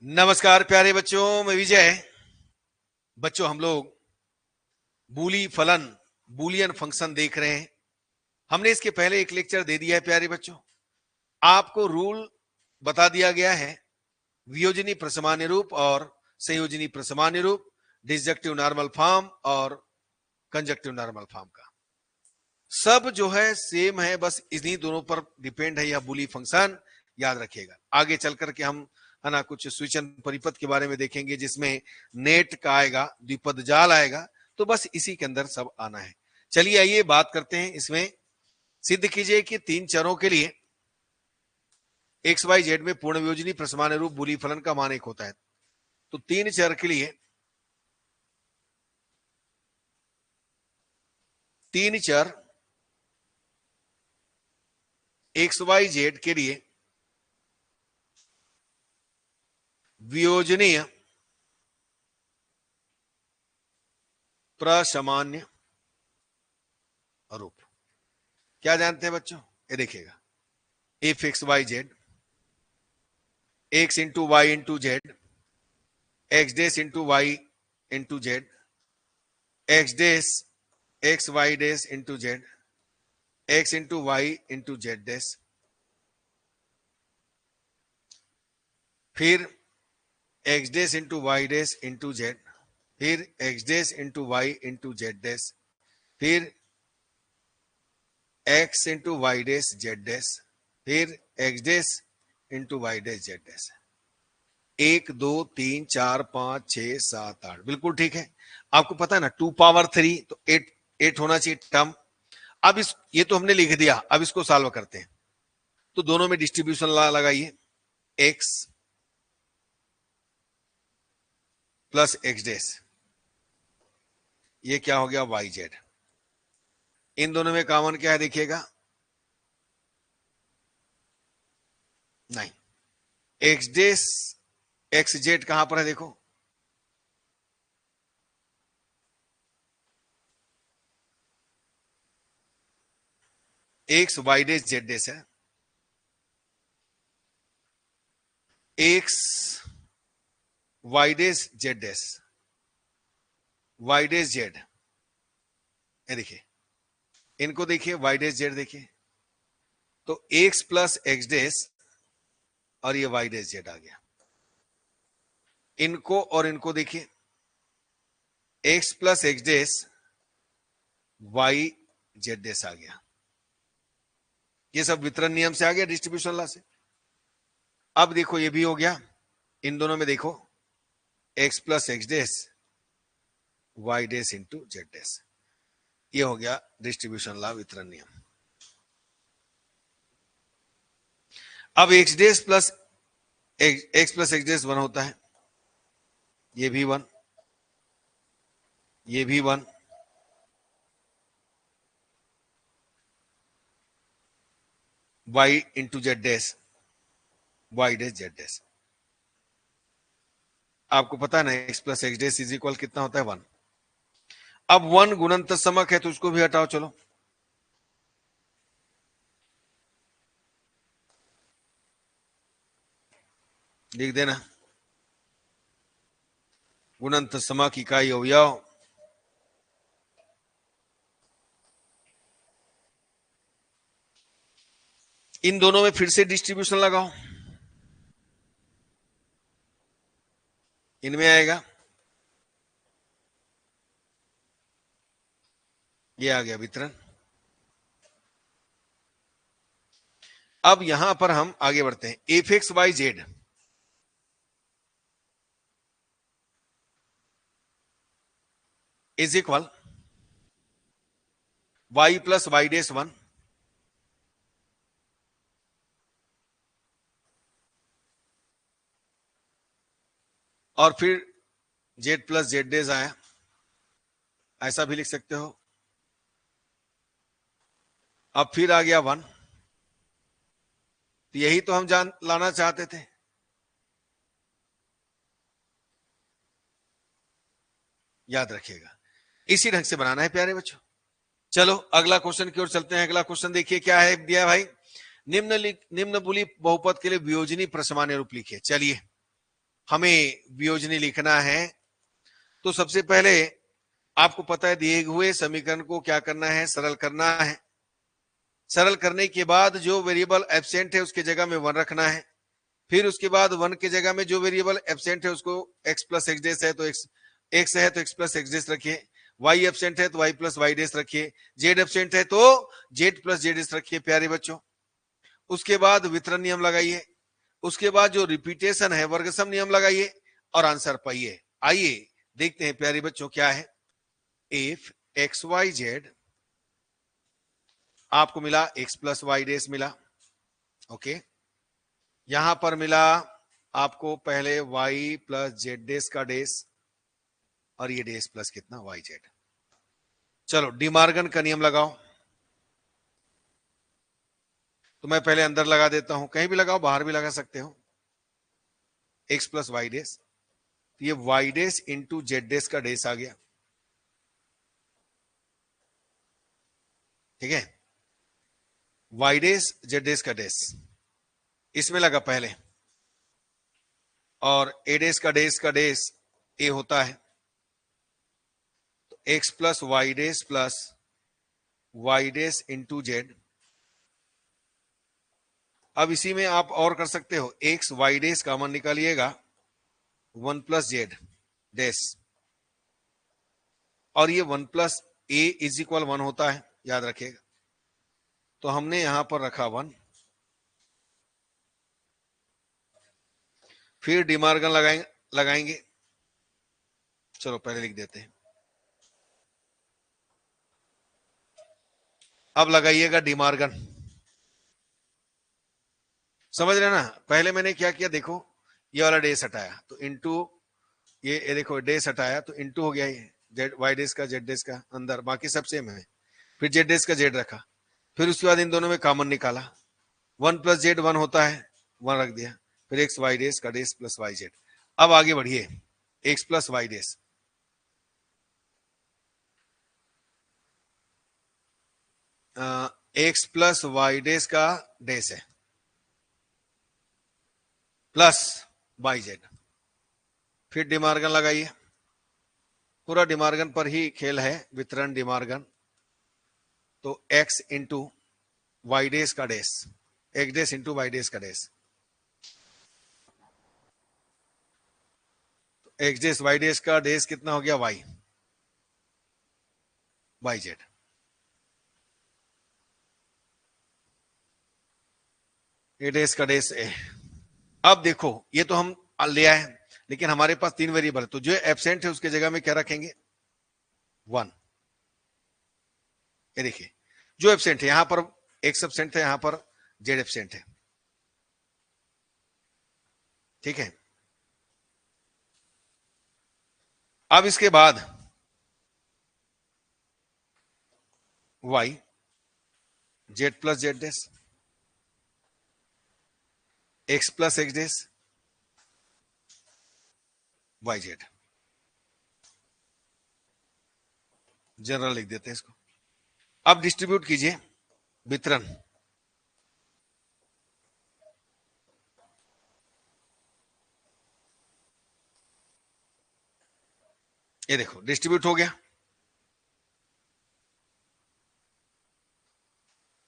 नमस्कार प्यारे बच्चों, मैं विजय। बच्चों, हम लोग बूली फलन बूलियन फंक्शन देख रहे हैं। हमने इसके पहले एक लेक्चर दे दिया है प्यारे बच्चों। आपको रूल बता दिया गया है वियोजनी प्रसमान्य रूप और संयोजनी प्रसमान्य रूप, डिसजक्टिव नॉर्मल फॉर्म और कंजक्टिव नॉर्मल फॉर्म का। सब जो है सेम है, बस इन्हीं दोनों पर डिपेंड है यह बूली फंक्शन। याद रखिएगा। आगे चल करके हम है ना कुछ स्विचन परिपथ के बारे में देखेंगे, जिसमें नेट का आएगा, द्विपद जाल आएगा, तो बस इसी के अंदर सब आना है। चलिए आइए बात करते हैं। इसमें सिद्ध कीजिए कि तीन चरों के लिए एक्स वाई जेड में पूर्ण वियोजनी प्रसमान्य रूप बूली फलन का मान एक होता है। तो तीन चर के लिए तीन चर एक्स वाई जेड के लिए वियोजनीय प्रसमान्य रूप क्या जानते हैं बच्चों? ये देखिएगा, f x y z, x into y into z, x dash into y into z, x dash x y dash into z, x into y into z dash, फिर x dash into y dash into z, फिर x dash into y into z dash, फिर x into y dash z dash, फिर x dash into y dash z dash. 1 2 3 4 5 6 7 8, बिल्कुल ठीक है। आपको पता है ना 2 पावर 3 तो 8 होना चाहिए टर्म। अब ये तो हमने लिख दिया, अब इसको सॉल्व करते हैं। तो दोनों में डिस्ट्रीब्यूशन लॉ लगाइए, एक्स प्लस एक्स डेस, ये क्या हो गया वाई जेड। इन दोनों में कॉमन क्या है देखिएगा, नहीं, एक्स डेस एक्स जेड कहां पर है देखो, एक्स वाई डेस जेड डेस है, x y dash z dash, y dash Z. ये देखिए, इनको देखिए, वाई डेस जेड देखिए, तो एक्स प्लस एक्स डेस और ये वाई डेस जेड आ गया। इनको और इनको देखिए, x plus x dash Y Z डेस आ गया। ये सब वितरण नियम से आ गया, डिस्ट्रीब्यूशन लॉ से। अब देखो ये भी हो गया। इन दोनों में देखो, x plus x dash y dash into z dash, ये हो गया डिस्ट्रीब्यूशन लॉ, वितरण नियम। अब x dash plus x dash 1 होता है, ये भी 1, ये भी 1, y into z dash y dash z dash. आपको पता है ना x plus x dash is equal कितना होता है 1। अब 1 गुणन तत्समक है तो उसको भी हटाओ, चलो लिख देना, गुणन तत्समक इकाई अवयव इन दोनों में फिर से डिस्ट्रीब्यूशन लगाओ, इनमें आएगा, ये आ गया वितरण। अब यहां पर हम आगे बढ़ते हैं। F x y z is equal y plus y dash 1 और फिर जेड प्लस जेड डेज आया, ऐसा भी लिख सकते हो। अब फिर आ गया 1, तो यही तो हम जान लाना चाहते थे। याद रखिएगा, इसी ढंग से बनाना है प्यारे बच्चों। चलो अगला क्वेश्चन की ओर चलते हैं। अगला क्वेश्चन देखिए क्या है दिया भाई, निम्न बुली बहुपद के लिए वियोजनी प्रसमान्य रूप लिखिए। चलिए हमें वियोजनी लिखना है। तो सबसे पहले आपको पता है दिए हुए समीकरण को क्या करना है, सरल करना है। सरल करने के बाद जो वेरिएबल एब्सेंट है उसके जगह में 1 रखना है। फिर उसके बाद 1 के जगह में जो वेरिएबल एब्सेंट है उसको x प्लस एक्स डेस है तो x है तो x प्लस एक्स डेस रखिए, y एब्सेंट है तो y प्लस वाई डेस रखिए, z एब्सेंट है तो z प्लस जेड डेस रखिए प्यारे बच्चों। उसके बाद वितरण नियम लगाइए, उसके बाद जो रिपीटेशन है वर्गसम नियम लगाइए और आंसर पाइए। आइए देखते हैं प्यारे बच्चों क्या है। इफ एक्स वाई जेड आपको मिला x प्लस वाई डेस मिला, ओके। यहां पर मिला आपको पहले y प्लस जेड डेस का डेस और ये डेस प्लस कितना वाई जेड। चलो डिमार्गन का नियम लगाओ। तो मैं पहले अंदर लगा देता हूं, कहीं भी लगाओ, बाहर भी लगा सकते हो। x प्लस वाई डेस, ये Y dash into z dash का डेस आ गया, ठीक है। वाई डेस जेड डेस का डेस इसमें लगा पहले, और ए डेस का डेस ए होता है, तो x plus y dash into Z. अब इसी में आप और कर सकते हो, एक्स वाई डेस कॉमन निकालिएगा, 1 प्लस जेड डेस, और ये 1 प्लस ए इज इक्वल 1 होता है, याद रखिएगा। तो हमने यहां पर रखा 1, फिर डिमार्गन लगाएंगे। चलो पहले लिख देते हैं, अब लगाइएगा डिमार्गन। समझ रहे ना, पहले मैंने क्या किया देखो, ये वाला डेस हटाया तो इंटू ये देखो डेस हटाया तो इंटू हो गया, ये जेड वाई डेस का जेड डेस का अंदर, बाकी सब सेम है। फिर जेड डेस का जेड रखा, फिर उसके बाद इन दोनों में कॉमन निकाला, 1 प्लस जेड 1 होता है, 1 रख दिया, फिर एक्स वाई डेस का डेस प्लस वाई जेड। अब आगे बढ़िए, एक्स प्लस वाई डेस, एक्स प्लस वाई डेस का डेस है प्लस वाई जेड। फिर डिमार्गन लगाइए, पूरा डिमार्गन पर ही खेल है, वितरण डिमार्गन। तो x इंटू वाई डेस का dash, x dash into y dash का dash, x dash y dash का डेस कितना हो गया, वाई वाई जेड। ए डेस का डेस ए। अब देखो ये तो हम ले आए, लेकिन हमारे पास 3 वेरिएबल है, तो जो एब्सेंट है उसके जगह में क्या रखेंगे, 1। ये देखिए जो एब्सेंट है, यहां पर एक्स एब्सेंट है, यहां पर जेड एब्सेंट है, ठीक है। अब इसके बाद Y Z plus z dash, x plus x dash Y Z, general लिख देते हैं इसको। अब डिस्ट्रीब्यूट कीजिए वितरण, ये देखो डिस्ट्रीब्यूट हो गया।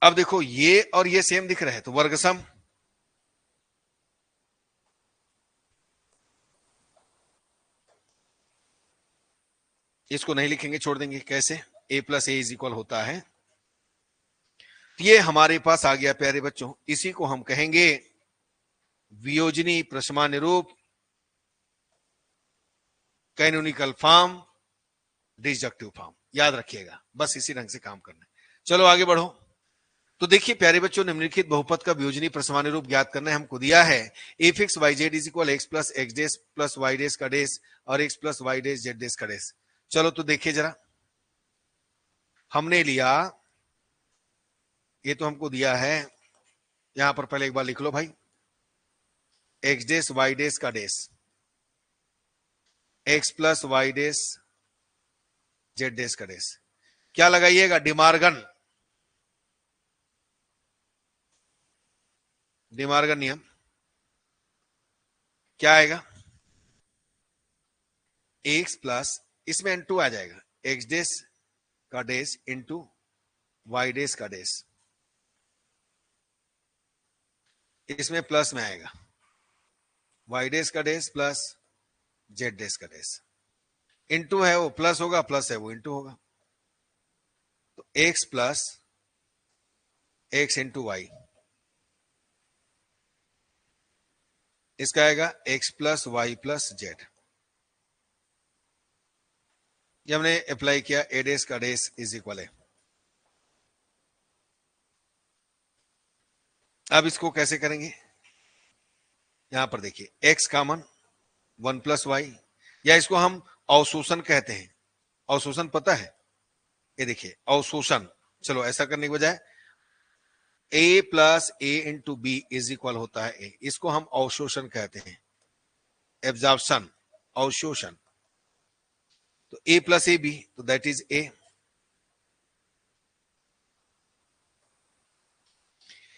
अब देखो ये और ये सेम दिख रहे हैं, तो वर्गसम, इसको नहीं लिखेंगे, छोड़ देंगे। कैसे, a plus A is equal होता है, ये हमारे पास आ गया प्यारे बच्चों। इसी को हम कहेंगे वियोजनी प्रसमान्य रूप, कैनोनिकल फॉर्म, डिसजक्टिव फॉर्म। याद रखिएगा, बस इसी ढंग से काम करना है। चलो आगे बढ़ो। तो देखिए प्यारे बच्चों, निम्नलिखित बहुपद का वियोजनी प्रसमान्य रूप ज्ञात करना है, हमको दिया है f x y z is equal x plus x dash plus y dash का डेस और x plus y dash z dash का डेस। चलो तो देखिए जरा, हमने लिया, ये तो हमको दिया है, यहां पर पहले एक बार लिख लो भाई, एक्स डेस वाई डेस का dash, x plus y dash z dash का डेस। क्या लगाइएगा, डिमार्गन, डिमार्गन नियम क्या आएगा, एक्स प्लस, इसमें n2 आ जाएगा, एक्स डेस का डेस इंटू वाई डेस का डेस, इसमें प्लस में आएगा वाई डेस का डेस प्लस जेड डेस का डेस, इंटू है वो प्लस होगा, प्लस है वो इंटू होगा, तो x plus x into y, इसका आएगा x plus y plus z. ये हमने अप्लाई किया, ए डेस का डेस इज इक्वल है। अब इसको कैसे करेंगे, यहां पर देखिए एक्स कॉमन, 1 + y, या इसको हम अवशोषण कहते हैं। अवशोषण पता है, ये देखिए अवशोषण। चलो ऐसा करने के बजाय a plus a into b is equal होता है a, इसको हम अवशोषण कहते हैं, एब्जॉर्प्शन, अवशोषण। तो a प्लस ए बी, तो दैट इज a।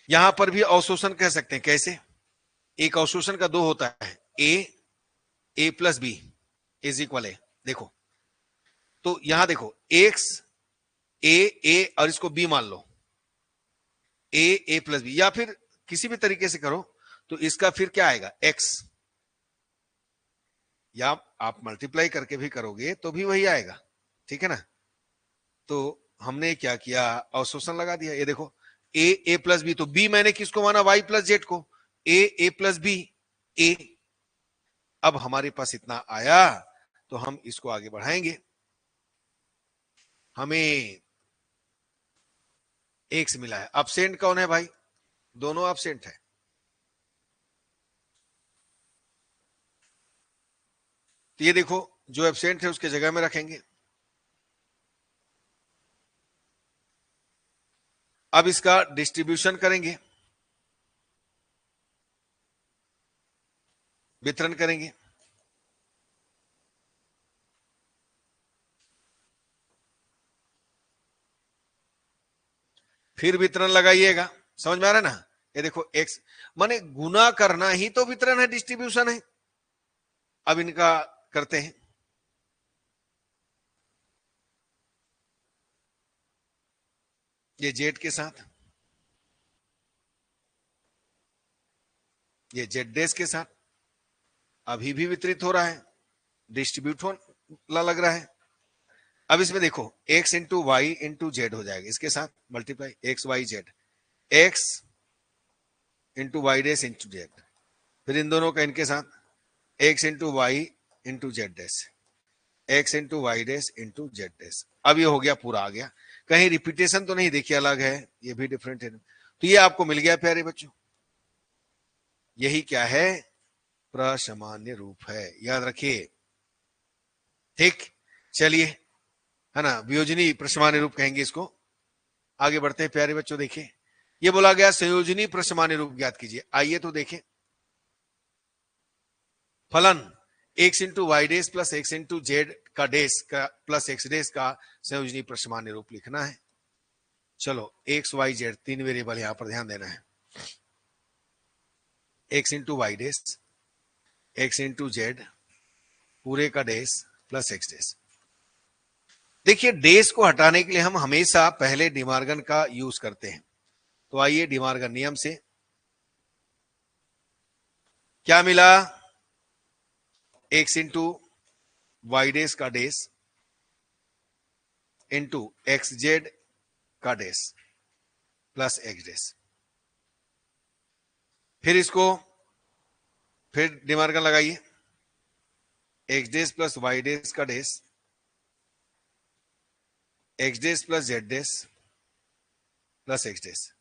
यहां पर भी अवशोषण कह सकते हैं, कैसे, एक अवशोषण का दो होता है, a plus B is equal है, देखो तो यहां देखो एक्स ए और इसको बी मान लो, ए प्लस बी, या फिर किसी भी तरीके से करो तो इसका फिर क्या आएगा एक्स, या आप मल्टीप्लाई करके भी करोगे तो भी वही आएगा, ठीक है ना। तो हमने क्या किया, अवशोषण लगा दिया। ये देखो ए प्लस बी, तो बी मैंने किसको माना, वाई प्लस जेड को, ए प्लस बी ए। अब हमारे पास इतना आया तो हम इसको आगे बढ़ाएंगे, हमें एक्स मिला है। एब्सेंट कौन है भाई, दोनों एब्सेंट है, तो ये देखो जो एब्सेंट है उसके जगह में रखेंगे। अब इसका डिस्ट्रीब्यूशन करेंगे, वितरण करेंगे। फिर वितरण लगाइएगा, समझ में आ रहा है ना। ये देखो एक्स माने गुना करना ही तो वितरण है, डिस्ट्रीब्यूशन है। अब इनका करते हैं, ये जेड के साथ, ये जेड डेस के साथ, अभी भी वितरित हो रहा है, डिस्ट्रीब्यूट होने लग रहा है। अब इसमें देखो x into y into z हो जाएगा, इसके साथ multiply, x y z, x into y dash into z, फिर इन दोनों का इनके साथ x into y into z dash, x into y dash into z dash. अब ये हो गया, पूरा आ गया, कहीं रिपीटेशन तो नहीं, देखिए अलग है, ये भी डिफरेंट है। तो ये आपको मिल गया प्यारे बच्चों, यही क्या है, प्रसामान्य रूप है, याद रखिए, ठीक। चलिए, है ना, वियोजनी प्रसामान्य रूप कहेंगे इसको। आगे बढ़ते हैं प्यारे बच्चों, देखिए ये बोला गया संयोजनी प्रसामान्य रूप ज्ञात कीजिए। आइए तो देखें, फलन x into y dash plus x into z का डेस का प्लस एक्स डेस का संयोजनी प्रसामान्य रूप लिखना है। चलो एक्स वाई जेड तीन वेरिएबल यहां पर ध्यान देना है, एक्स इंटू वाई डेस, एक्स इंटू जेड पूरे का डेस प्लस एक्स डेस। देखिए डेस को हटाने के लिए हम हमेशा पहले डिमार्गन का यूज करते हैं, तो आइए डिमार्गन नियम से क्या मिला, एक्स इंटू वाई डेस का डेस इंटू एक्स जेड का डेस प्लस एक्स डेस। फिर इसको फिर डिमार्गन लगाइए, x dash plus y dash का dash, x dash plus z dash plus x dash.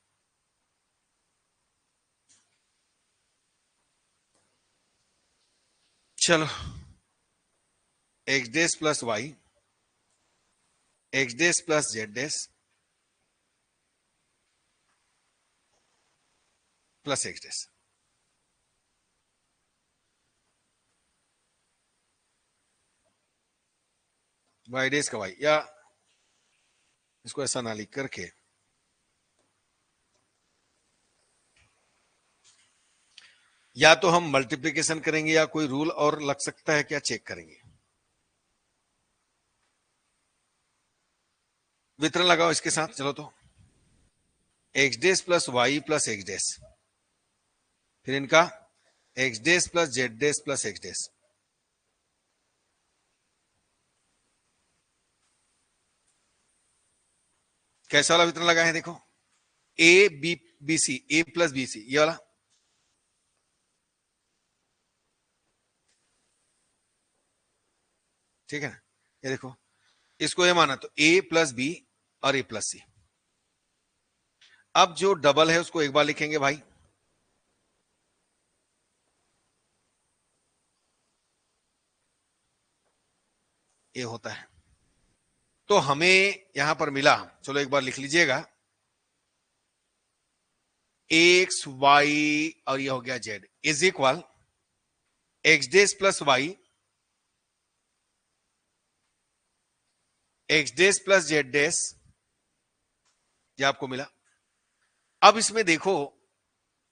चलो x dash plus y, x dash plus z dash plus x dash. Y dash का y, या इसको ऐसा ना लिख करके या तो हम मल्टीप्लिकेशन करेंगे या कोई रूल और लग सकता है क्या, चेक करेंगे। वितरण लगाओ इसके साथ, चलो तो x dash plus y plus x dash, फिर इनका x dash plus z dash plus x dash. कैसा वाला वितरण लगा है देखो, a b b c, a plus b c, ये वाला। ठीक है ना, ये देखो, इसको ये माना तो ए प्लस बी और ए प्लस सी। अब जो डबल है उसको एक बार लिखेंगे भाई, ये होता है। तो हमें यहां पर मिला, चलो एक बार लिख लीजिएगा, एक्स वाई और ये हो गया z is equal x dash plus y, x dash plus z dash, ये आपको मिला। अब इसमें देखो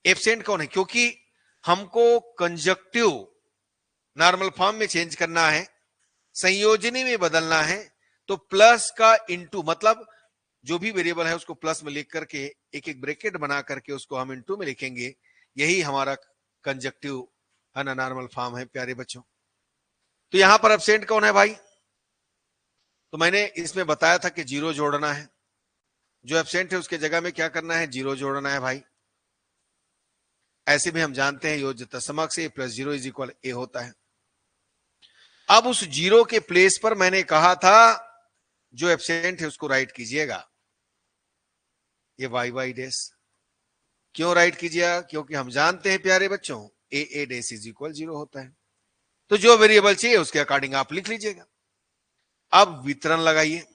एब्सेंट कौन है, क्योंकि हमको कंजक्टिव नॉर्मल फॉर्म में चेंज करना है, संयोजनी में बदलना है, तो प्लस का इनटू, मतलब जो भी वेरिएबल है उसको प्लस में लिख करके एक एक ब्रैकेट बना करके उसको हम इनटू में लिखेंगे, यही हमारा कंजक्टिव है ना, नॉर्मल फॉर्म है प्यारे बच्चों। तो यहां पर एब्सेंट कौन है भाई, तो मैंने इसमें बताया था कि जीरो जोड़ना है, जो एब्सेंट है उसके जगह में क्या करना है, जीरो जोड़ना है भाई। ऐसे भी हम जानते हैं योज्यता समक्ष ए प्लस जीरो इज इक्वल ए होता है। अब उस जीरो के प्लेस पर मैंने कहा था जो एब्सेंट है उसको राइट कीजिएगा, ये वाई वाई डेस। क्यों राइट कीजिएगा, क्योंकि हम जानते हैं प्यारे बच्चों ए डेस इज इक्वल जीरो होता है। तो जो वेरिएबल चाहिए उसके अकॉर्डिंग आप लिख लीजिएगा। अब वितरण लगाइए,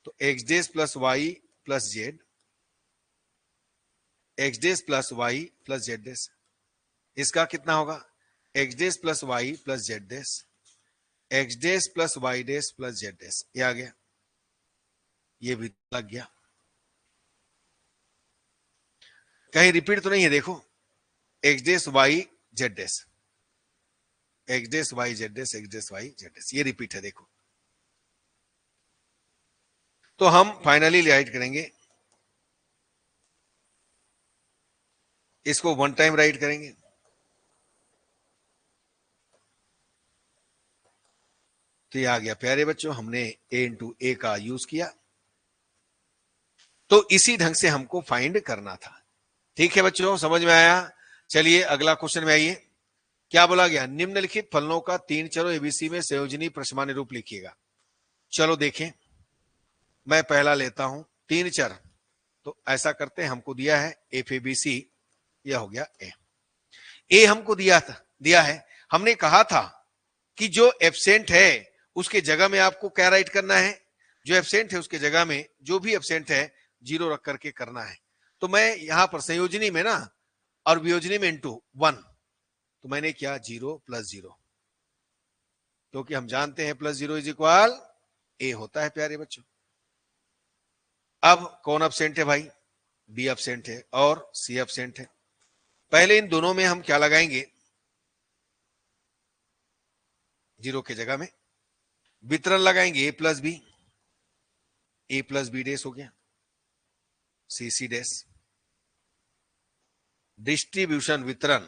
तो x dash plus y plus z, x dash plus y plus z dash, इसका कितना होगा, x dash plus y plus z dash, x dash plus y dash plus z dash, ये आ गया, ये भी लग गया। कहीं रिपीट तो नहीं है, देखो x dash Y Z dash, x dash Y Z dash, x dash Y Z dash, ये रिपीट है देखो। तो हम फाइनली राइट करेंगे, इसको वन टाइम राइट करेंगे, तो ये आ गया प्यारे बच्चों, हमने ए इंटू ए का यूज किया। तो इसी ढंग से हमको फाइंड करना था। ठीक है बच्चों, समझ में आया। चलिए अगला क्वेश्चन में आइए, क्या बोला गया, निम्नलिखित फलनों का तीन चरों एबीसी में संयोजनी प्रश्नमान्य रूप लिखिएगा। चलो देखें, मैं पहला लेता हूं तीन चर, तो ऐसा करते हैं, हमको दिया है एफ ए बी सी, यह हो गया ए हमको दिया है। हमने कहा था कि जो एब्सेंट है उसके जगह में आपको क्या राइट करना है, जो एब्सेंट है उसके जगह में जो भी एब्सेंट है जीरो रख करके करना है। तो मैं यहां पर संयोजनी में ना और वियोजनी में इंटू वन, तो मैंने किया जीरो प्लस जीरो, क्योंकि हम जानते हैं प्लस जीरो इज इक्वल ए होता है प्यारे बच्चों। अब कौन एब्सेंट है भाई, बी एब्सेंट है और सी एब्सेंट है। पहले इन दोनों में हम क्या लगाएंगे, जीरो के जगह में वितरण लगाएंगे, ए प्लस बी डेस हो गया, सी सी डेस, डिस्ट्रीब्यूशन वितरण,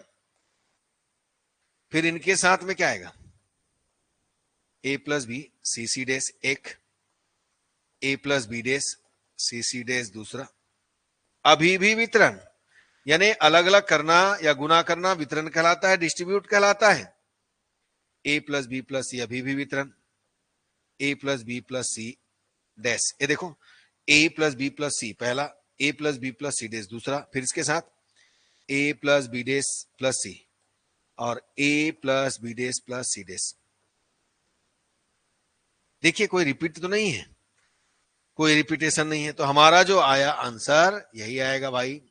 फिर इनके साथ में क्या आएगा, ए प्लस बी सी सी डेस एक, ए प्लस बी डेस सी सी डेस दूसरा। अभी भी वितरण, यानी अलग अलग करना या गुना करना वितरण कहलाता है, डिस्ट्रीब्यूट कहलाता है। A plus b plus c अभी भी वितरण, a plus b plus c dash, ये देखो a plus b plus c पहला, a plus b plus c dash दूसरा, फिर इसके साथ a plus b dash plus c और a plus b dash plus c dash. देखिए कोई रिपीट तो नहीं है, कोई रिपीटेशन नहीं है, तो हमारा जो आया आंसर यही आएगा भाई,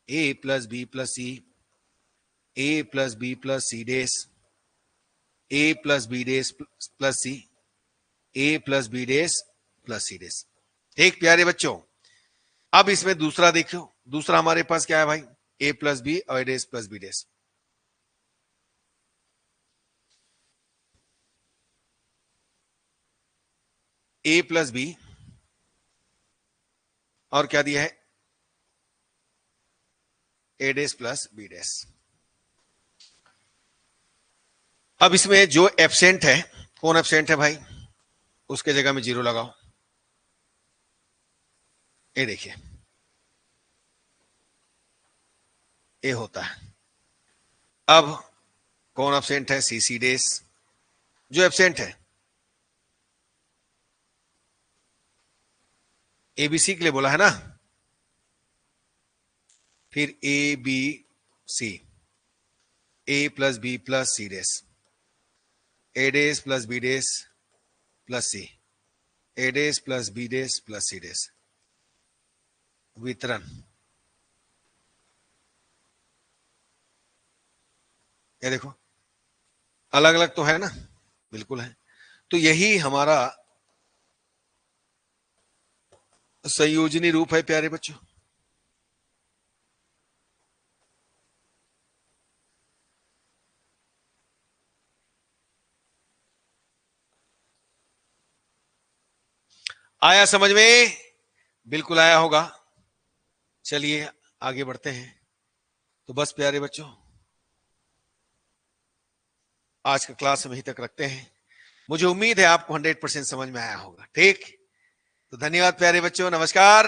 a plus b plus c, a plus b plus c dash, a plus b dash plus c, a plus b dash plus c dash. ठीक प्यारे बच्चों, अब इसमें दूसरा देखो, दूसरा हमारे पास क्या है भाई, ए प्लस बी और ए dash plus b dash. A plus B और क्या दिया है, ए डैश प्लस बी डैश। अब इसमें जो एब्सेंट है, कौन एब्सेंट है भाई, उसके जगह में 0 लगाओ। ए देखिए ए होता है। अब कौन एब्सेंट है, सी सी डैश, जो एब्सेंट है एबीसी के लिए बोला है ना, फिर a b c, a plus b plus c dash, a dash plus b dash plus c, a dash plus b dash plus c dash, वितरण। ये देखो अलग अलग तो है ना, बिल्कुल है। तो यही हमारा संयोजनी रूप है प्यारे बच्चों। आया समझ में, बिल्कुल आया होगा। चलिए आगे बढ़ते हैं। तो बस प्यारे बच्चों आज का क्लास हम यहीं तक रखते हैं। मुझे उम्मीद है आपको 100% समझ में आया होगा। ठीक, तो धन्यवाद प्यारे बच्चों, नमस्कार।